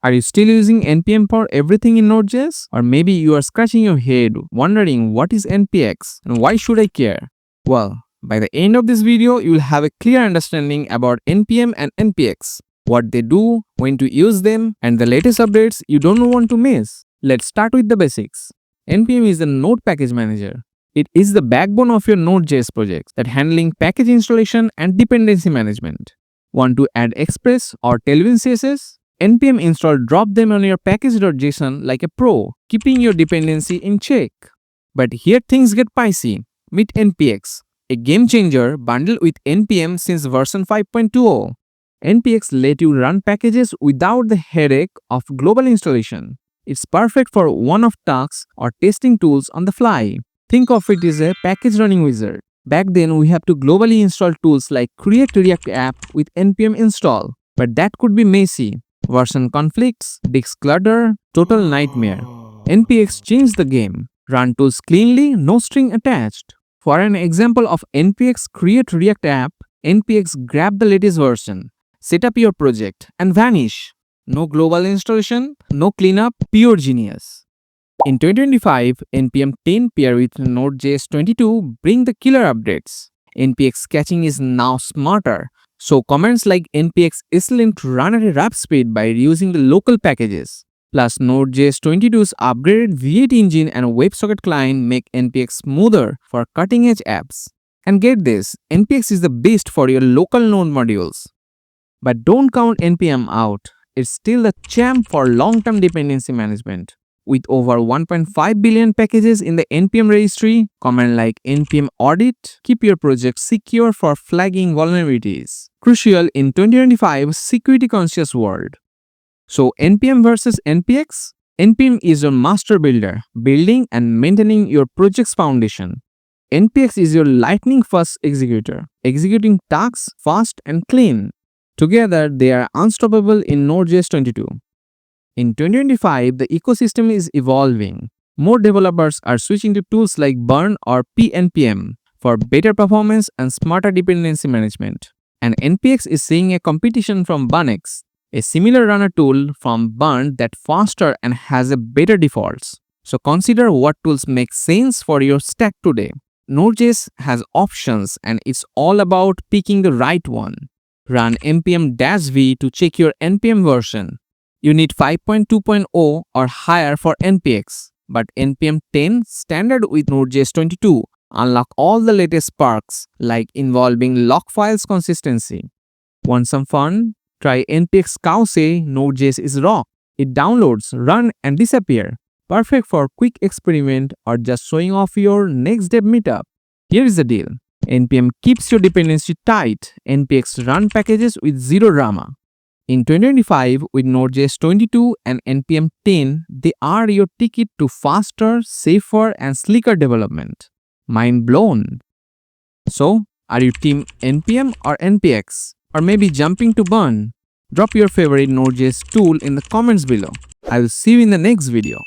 Are you still using NPM for everything in Node.js? Or maybe you are scratching your head wondering what is NPX and why should I care? Well, by the end of this video, you will have a clear understanding about NPM and NPX, what they do, when to use them, and the latest updates you don't want to miss. Let's start with the basics. NPM is the Node Package Manager. It is the backbone of your Node.js project that handling package installation and dependency management. Want to add Express or Tailwind CSS? NPM install drop them on your package.json like a pro, keeping your dependency in check. But here things get spicy. Meet NPX, a game changer bundled with NPM since version 5.20. NPX let you run packages without the headache of global installation. It's perfect for one-off tasks or testing tools on the fly. Think of it as a package running wizard. Back then, we have to globally install tools like Create React App with NPM install, but that could be messy. Version conflicts, disk clutter, total nightmare. NPX changed the game. Run tools cleanly, no string attached. For an example of NPX Create React App, NPX grab the latest version, set up your project, and vanish. No global installation, no cleanup, pure genius. In 2025, NPM 10 pair with Node.js 22 bring the killer updates. NPX caching is now smarter, so commands like NPX ESLint run at a rap speed by reusing the local packages. Plus, Node.js 22's upgraded V8 engine and WebSocket client make NPX smoother for cutting-edge apps. And get this, NPX is the best for your local node modules. But don't count NPM out. It's still the champ for long-term dependency management. With over 1.5 billion packages in the NPM registry, command like npm audit keep your project secure for flagging vulnerabilities. Crucial in 2025 security-conscious world. So NPM versus NPX? NPM is your master builder, building and maintaining your project's foundation. NPX is your lightning-fast executor, executing tasks fast and clean. Together, they are unstoppable in Node.js 22. In 2025, the ecosystem is evolving. More developers are switching to tools like Burn or PNPM for better performance and smarter dependency management. And NPX is seeing a competition from Bunex, a similar runner tool from Burn that faster and has a better defaults. So consider what tools make sense for your stack today. Node.js has options and it's all about picking the right one. Run npm-v to check your NPM version. You need 5.2.0 or higher for NPX, but NPM 10 standard with Node.js 22 unlock all the latest perks like involving log files consistency. Want some fun? Try NPX Cowsay Node.js is raw. It downloads, run and disappear. Perfect for quick experiment or just showing off your next dev meetup. Here is the deal. NPM keeps your dependency tight. NPX run packages with zero drama. In 2025, with Node.js 22 and NPM 10, they are your ticket to faster, safer, and sleeker development. Mind blown. So, are you team NPM or NPX? Or maybe jumping to Burn? Drop your favorite Node.js tool in the comments below. I will see you in the next video.